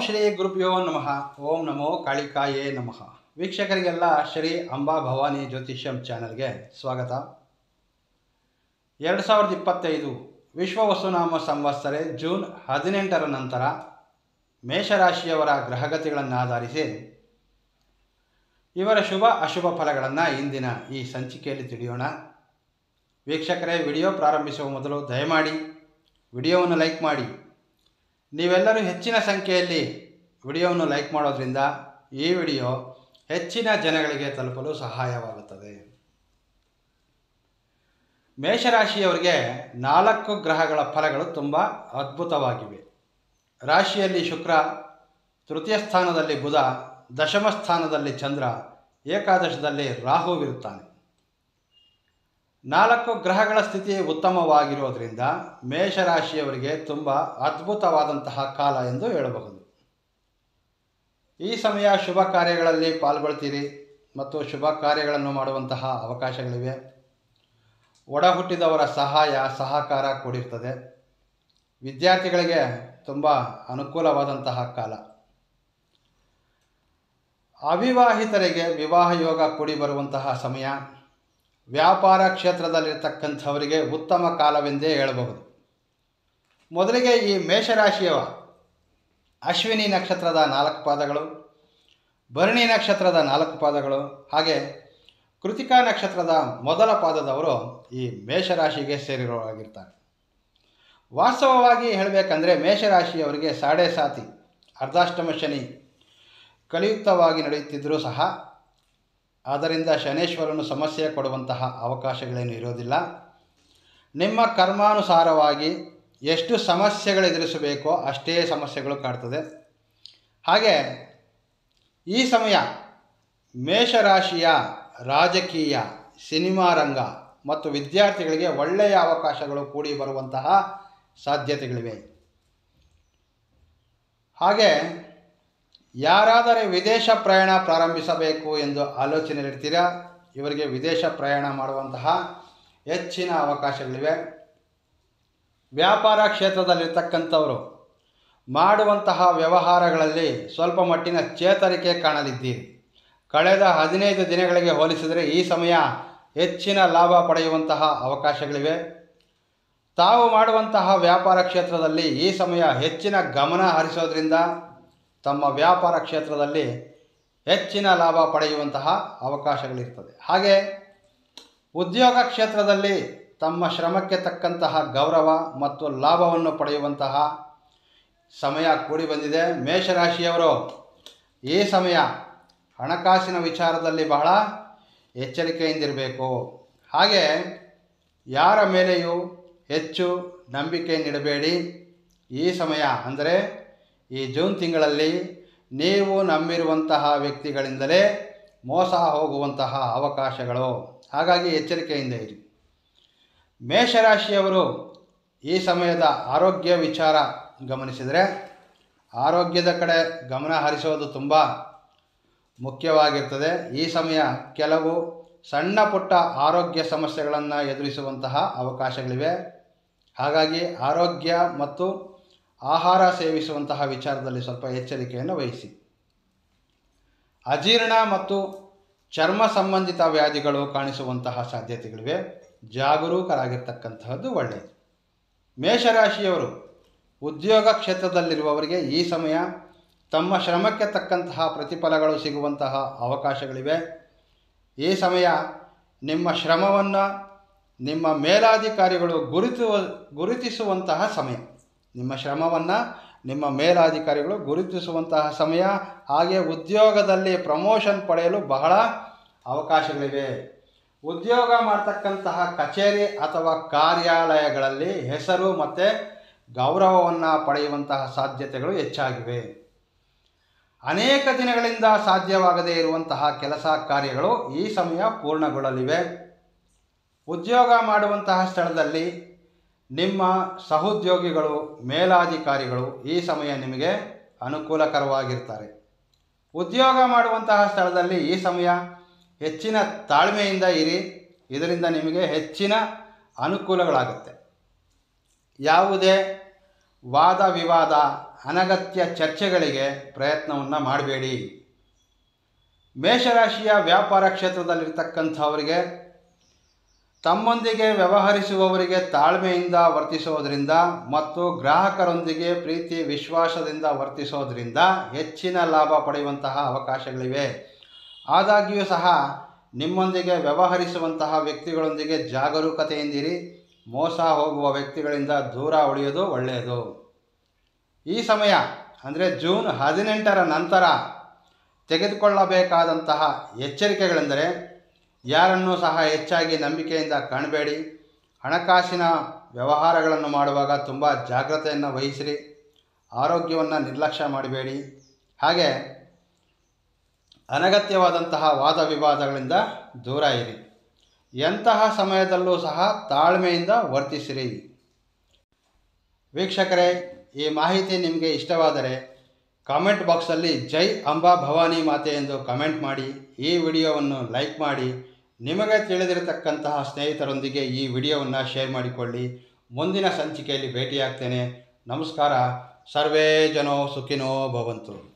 ಶ್ರೀ ಗುರುಭ್ಯೋ ನಮಃ. ಓಂ ನಮೋ ಕಾಳಿಕಾಯೇ ನಮಃ. ವೀಕ್ಷಕರಿಗೆಲ್ಲ ಶ್ರೀ ಅಂಬಾ ಭವಾನಿ ಜ್ಯೋತಿಷ್ಯಂ ಚಾನಲ್ಗೆ ಸ್ವಾಗತ. 2025 ವಿಶ್ವ ವಸುನಾಮ ಸಂವತ್ಸರೆ ಜೂನ್ 18ರ ನಂತರ ಮೇಷರಾಶಿಯವರ ಗ್ರಹಗತಿಗಳನ್ನಾಧರಿಸಿ ಇವರ ಶುಭ ಅಶುಭ ಫಲಗಳನ್ನು ಇಂದಿನ ಈ ಸಂಚಿಕೆಯಲ್ಲಿ ತಿಳಿಯೋಣ. ವೀಕ್ಷಕರೇ, ವಿಡಿಯೋ ಪ್ರಾರಂಭಿಸುವ ಮೊದಲು ದಯಮಾಡಿ ವಿಡಿಯೋವನ್ನು ಲೈಕ್ ಮಾಡಿ. ನೀವೆಲ್ಲರೂ ಹೆಚ್ಚಿನ ಸಂಖ್ಯೆಯಲ್ಲಿ ವಿಡಿಯೋವನ್ನು ಲೈಕ್ ಮಾಡೋದ್ರಿಂದ ಈ ವಿಡಿಯೋ ಹೆಚ್ಚಿನ ಜನಗಳಿಗೆ ತಲುಪಲು ಸಹಾಯವಾಗುತ್ತದೆ. ಮೇಷರಾಶಿಯವರಿಗೆ 4 ಗ್ರಹಗಳ ಫಲಗಳು ತುಂಬ ಅದ್ಭುತವಾಗಿವೆ. ರಾಶಿಯಲ್ಲಿ ಶುಕ್ರ, ತೃತೀಯ ಸ್ಥಾನದಲ್ಲಿ ಬುಧ, ದಶಮ ಸ್ಥಾನದಲ್ಲಿ ಚಂದ್ರ, ಏಕಾದಶದಲ್ಲಿ ರಾಹುವಿರುತ್ತಾನೆ. 4 ಗ್ರಹಗಳ ಸ್ಥಿತಿ ಉತ್ತಮವಾಗಿರೋದ್ರಿಂದ ಮೇಷರಾಶಿಯವರಿಗೆ ತುಂಬ ಅದ್ಭುತವಾದಂತಹ ಕಾಲ ಎಂದು ಹೇಳಬಹುದು. ಈ ಸಮಯ ಶುಭ ಕಾರ್ಯಗಳಲ್ಲಿ ಪಾಲ್ಗೊಳ್ತೀರಿ ಮತ್ತು ಶುಭ ಕಾರ್ಯಗಳನ್ನು ಮಾಡುವಂತಹ ಅವಕಾಶಗಳಿವೆ. ಒಡ ಹುಟ್ಟಿದವರ ಸಹಾಯ ಸಹಕಾರ ಕೂಡಿರ್ತದೆ. ವಿದ್ಯಾರ್ಥಿಗಳಿಗೆ ತುಂಬ ಅನುಕೂಲವಾದಂತಹ ಕಾಲ. ಅವಿವಾಹಿತರಿಗೆ ವಿವಾಹ ಯೋಗ ಕೂಡಿ ಬರುವಂತಹ ಸಮಯ. ವ್ಯಾಪಾರ ಕ್ಷೇತ್ರದಲ್ಲಿರ್ತಕ್ಕಂಥವರಿಗೆ ಉತ್ತಮ ಕಾಲವೆಂದೇ ಹೇಳಬಹುದು. ಮೊದಲಿಗೆ ಈ ಮೇಷರಾಶಿಯವ ಅಶ್ವಿನಿ ನಕ್ಷತ್ರದ 4 ಪಾದಗಳು, ಭರಣಿ ನಕ್ಷತ್ರದ 4 ಪಾದಗಳು, ಹಾಗೆ ಕೃತಿಕಾ ನಕ್ಷತ್ರದ ಮೊದಲ ಪಾದದವರು ಈ ಮೇಷರಾಶಿಗೆ ಸೇರಿರೋರಾಗಿರ್ತಾರೆ. ವಾಸ್ತವವಾಗಿ ಹೇಳಬೇಕಂದ್ರೆ ಮೇಷರಾಶಿಯವರಿಗೆ ಸಾಡೆ ಸಾತಿ ಅರ್ಧಾಷ್ಟಮ ಶನಿ ಕಲಿಯುಕ್ತವಾಗಿ ನಡೆಯುತ್ತಿದ್ದರೂ ಸಹ ಆದ್ದರಿಂದ ಶನೇಶ್ವರನು ಸಮಸ್ಯೆ ಕೊಡುವಂತಹ ಅವಕಾಶಗಳೇನು ಇರೋದಿಲ್ಲ. ನಿಮ್ಮ ಕರ್ಮಾನುಸಾರವಾಗಿ ಎಷ್ಟು ಸಮಸ್ಯೆಗಳು ಎದುರಿಸಬೇಕೋ ಅಷ್ಟೇ ಸಮಸ್ಯೆಗಳು ಕಾಡ್ತದೆ. ಹಾಗೆ ಈ ಸಮಯ ಮೇಷರಾಶಿಯ ರಾಜಕೀಯ, ಸಿನಿಮಾ ರಂಗ ಮತ್ತು ವಿದ್ಯಾರ್ಥಿಗಳಿಗೆ ಒಳ್ಳೆಯ ಅವಕಾಶಗಳು ಕೂಡಿ ಬರುವಂತಹ ಸಾಧ್ಯತೆಗಳಿವೆ. ಹಾಗೆ ಯಾರಾದರೆ ವಿದೇಶ ಪ್ರಯಾಣ ಪ್ರಾರಂಭಿಸಬೇಕು ಎಂದು ಆಲೋಚನೆಯಲ್ಲಿರ್ತೀರಾ, ಇವರಿಗೆ ವಿದೇಶ ಪ್ರಯಾಣ ಮಾಡುವಂತಹ ಹೆಚ್ಚಿನ ಅವಕಾಶಗಳಿವೆ. ವ್ಯಾಪಾರ ಕ್ಷೇತ್ರದಲ್ಲಿರ್ತಕ್ಕಂಥವರು ಮಾಡುವಂತಹ ವ್ಯವಹಾರಗಳಲ್ಲಿ ಸ್ವಲ್ಪ ಮಟ್ಟಿನ ಚೇತರಿಕೆ ಕಾಣಲಿದ್ದೀರಿ. ಕಳೆದ 15 ದಿನಗಳಿಗೆ ಹೋಲಿಸಿದರೆ ಈ ಸಮಯ ಹೆಚ್ಚಿನ ಲಾಭ ಪಡೆಯುವಂತಹ ಅವಕಾಶಗಳಿವೆ. ತಾವು ಮಾಡುವಂತಹ ವ್ಯಾಪಾರ ಕ್ಷೇತ್ರದಲ್ಲಿ ಈ ಸಮಯ ಹೆಚ್ಚಿನ ಗಮನ ಹರಿಸೋದ್ರಿಂದ ತಮ್ಮ ವ್ಯಾಪಾರ ಕ್ಷೇತ್ರದಲ್ಲಿ ಹೆಚ್ಚಿನ ಲಾಭ ಪಡೆಯುವಂತಹ ಅವಕಾಶಗಳಿರ್ತದೆ. ಹಾಗೆ ಉದ್ಯೋಗ ಕ್ಷೇತ್ರದಲ್ಲಿ ತಮ್ಮ ಶ್ರಮಕ್ಕೆ ತಕ್ಕಂತಹ ಗೌರವ ಮತ್ತು ಲಾಭವನ್ನು ಪಡೆಯುವಂತಹ ಸಮಯ ಕೂಡಿ ಬಂದಿದೆ. ಮೇಷರಾಶಿಯವರು ಈ ಸಮಯ ಹಣಕಾಸಿನ ವಿಚಾರದಲ್ಲಿ ಬಹಳ ಎಚ್ಚರಿಕೆಯಿಂದಿರಬೇಕು. ಹಾಗೆ ಯಾರ ಮೇಲೆಯೂ ಹೆಚ್ಚು ನಂಬಿಕೆ ನೀಡಬೇಡಿ. ಈ ಸಮಯ ಅಂದರೆ ಈ ಜೂನ್ ತಿಂಗಳಲ್ಲಿ ನೀವು ನಂಬಿರುವಂತಹ ವ್ಯಕ್ತಿಗಳಿಂದಲೇ ಮೋಸ ಹೋಗುವಂತಹ ಅವಕಾಶಗಳು. ಹಾಗಾಗಿ ಎಚ್ಚರಿಕೆಯಿಂದ ಇರಿ. ಮೇಷರಾಶಿಯವರು ಈ ಸಮಯದ ಆರೋಗ್ಯ ವಿಚಾರ ಗಮನಿಸಿದರೆ ಆರೋಗ್ಯದ ಕಡೆ ಗಮನ ಹರಿಸೋದು ತುಂಬ ಮುಖ್ಯವಾಗಿರ್ತದೆ. ಈ ಸಮಯ ಕೆಲವು ಸಣ್ಣ ಪುಟ್ಟ ಆರೋಗ್ಯ ಸಮಸ್ಯೆಗಳನ್ನು ಎದುರಿಸುವಂತಹ ಅವಕಾಶಗಳಿವೆ. ಹಾಗಾಗಿ ಆರೋಗ್ಯ ಮತ್ತು ಆಹಾರ ಸೇವಿಸುವಂತಹ ವಿಚಾರದಲ್ಲಿ ಸ್ವಲ್ಪ ಎಚ್ಚರಿಕೆಯನ್ನು ವಹಿಸಿ. ಅಜೀರ್ಣ ಮತ್ತು ಚರ್ಮ ಸಂಬಂಧಿತ ವ್ಯಾಧಿಗಳು ಕಾಣಿಸುವಂತಹ ಸಾಧ್ಯತೆಗಳಿವೆ. ಜಾಗರೂಕರಾಗಿರ್ತಕ್ಕಂತಹದ್ದು ಒಳ್ಳೆಯದು. ಮೇಷರಾಶಿಯವರು ಉದ್ಯೋಗ ಕ್ಷೇತ್ರದಲ್ಲಿರುವವರಿಗೆ ಈ ಸಮಯ ತಮ್ಮ ಶ್ರಮಕ್ಕೆ ತಕ್ಕಂತಹ ಪ್ರತಿಫಲಗಳು ಸಿಗುವಂತಹ ಅವಕಾಶಗಳಿವೆ. ಈ ಸಮಯ ನಿಮ್ಮ ಶ್ರಮವನ್ನು ನಿಮ್ಮ ಮೇಲಾಧಿಕಾರಿಗಳು ಗುರುತಿಸುವಂತಹ ಸಮಯ. ನಿಮ್ಮ ಶ್ರಮವನ್ನು ನಿಮ್ಮ ಮೇಲಾಧಿಕಾರಿಗಳು ಗುರುತಿಸುವಂತಹ ಸಮಯ. ಹಾಗೆ ಉದ್ಯೋಗದಲ್ಲಿ ಪ್ರಮೋಷನ್ ಪಡೆಯಲು ಬಹಳ ಅವಕಾಶಗಳಿವೆ. ಉದ್ಯೋಗ ಮಾಡ್ತಕ್ಕಂತಹ ಕಚೇರಿ ಅಥವಾ ಕಾರ್ಯಾಲಯಗಳಲ್ಲಿ ಹೆಸರು ಮತ್ತು ಗೌರವವನ್ನು ಪಡೆಯುವಂತಹ ಸಾಧ್ಯತೆಗಳು ಹೆಚ್ಚಾಗಿವೆ. ಅನೇಕ ದಿನಗಳಿಂದ ಸಾಧ್ಯವಾಗದೇ ಇರುವಂತಹ ಕೆಲಸ ಕಾರ್ಯಗಳು ಈ ಸಮಯ ಪೂರ್ಣಗೊಳ್ಳಲಿವೆ. ಉದ್ಯೋಗ ಮಾಡುವಂತಹ ಸ್ಥಳದಲ್ಲಿ ನಿಮ್ಮ ಸಹೋದ್ಯೋಗಿಗಳು, ಮೇಲಾಧಿಕಾರಿಗಳು ಈ ಸಮಯ ನಿಮಗೆ ಅನುಕೂಲಕರವಾಗಿರ್ತಾರೆ. ಉದ್ಯೋಗ ಮಾಡುವಂತಹ ಸ್ಥಳದಲ್ಲಿ ಈ ಸಮಯ ಹೆಚ್ಚಿನ ತಾಳ್ಮೆಯಿಂದ ಇರಿ. ಇದರಿಂದ ನಿಮಗೆ ಹೆಚ್ಚಿನ ಅನುಕೂಲಗಳಾಗುತ್ತೆ. ಯಾವುದೇ ವಾದ ವಿವಾದ ಅನಗತ್ಯ ಚರ್ಚೆಗಳಿಗೆ ಪ್ರಯತ್ನವನ್ನು ಮಾಡಬೇಡಿ. ಮೇಷರಾಶಿಯ ವ್ಯಾಪಾರ ಕ್ಷೇತ್ರದಲ್ಲಿರ್ತಕ್ಕಂಥವರಿಗೆ ತಮ್ಮೊಂದಿಗೆ ವ್ಯವಹರಿಸುವವರಿಗೆ ತಾಳ್ಮೆಯಿಂದ ವರ್ತಿಸೋದರಿಂದ ಮತ್ತು ಗ್ರಾಹಕರೊಂದಿಗೆ ಪ್ರೀತಿ ವಿಶ್ವಾಸದಿಂದ ವರ್ತಿಸೋದರಿಂದ ಹೆಚ್ಚಿನ ಲಾಭ ಪಡೆಯುವಂತಹ ಅವಕಾಶಗಳಿವೆ. ಆದಾಗ್ಯೂ ಸಹ ನಿಮ್ಮೊಂದಿಗೆ ವ್ಯವಹರಿಸುವಂತಹ ವ್ಯಕ್ತಿಗಳೊಂದಿಗೆ ಜಾಗರೂಕತೆಯಿಂದಿರಿ. ಮೋಸ ಹೋಗುವ ವ್ಯಕ್ತಿಗಳಿಂದ ದೂರ ಉಳಿಯೋದು ಒಳ್ಳೆಯದು. ಈ ಸಮಯ ಅಂದರೆ ಜೂನ್ 18ರ ನಂತರ ತೆಗೆದುಕೊಳ್ಳಬೇಕಾದಂತಹ ಎಚ್ಚರಿಕೆಗಳೆಂದರೆ, ಯಾರನ್ನೂ ಸಹ ಹೆಚ್ಚಾಗಿ ನಂಬಿಕೆಯಿಂದ ಕಾಣಬೇಡಿ. ಹಣಕಾಸಿನ ವ್ಯವಹಾರಗಳನ್ನು ಮಾಡುವಾಗ ತುಂಬ ಜಾಗ್ರತೆಯನ್ನು ವಹಿಸಿರಿ. ಆರೋಗ್ಯವನ್ನು ನಿರ್ಲಕ್ಷ್ಯ ಮಾಡಬೇಡಿ. ಹಾಗೆ ಅನಗತ್ಯವಾದಂತಹ ವಾದ ವಿವಾದಗಳಿಂದ ದೂರ ಇರಿ. ಎಂತಹ ಸಮಯದಲ್ಲೂ ಸಹ ತಾಳ್ಮೆಯಿಂದ ವರ್ತಿಸಿರಿ. ವೀಕ್ಷಕರೇ, ಈ ಮಾಹಿತಿ ನಿಮಗೆ ಇಷ್ಟವಾದರೆ ಕಾಮೆಂಟ್ ಬಾಕ್ಸಲ್ಲಿ ಜೈ ಅಂಬಾ ಭವಾನಿ ಮಾತೆ ಎಂದು ಕಮೆಂಟ್ ಮಾಡಿ. ಈ ವಿಡಿಯೋವನ್ನು ಲೈಕ್ ಮಾಡಿ. ನಿಮಗೆ ತಿಳಿದಿರತಕ್ಕಂತಹ ಸ್ನೇಹಿತರೊಂದಿಗೆ ಈ ವಿಡಿಯೋವನ್ನು ಶೇರ್ ಮಾಡಿಕೊಳ್ಳಿ. ಮುಂದಿನ ಸಂಚಿಕೆಯಲ್ಲಿ ಭೇಟಿಯಾಗ್ತೇನೆ. ನಮಸ್ಕಾರ. ಸರ್ವೇ ಜನೋ ಸುಖಿನೋ ಭವಂತು.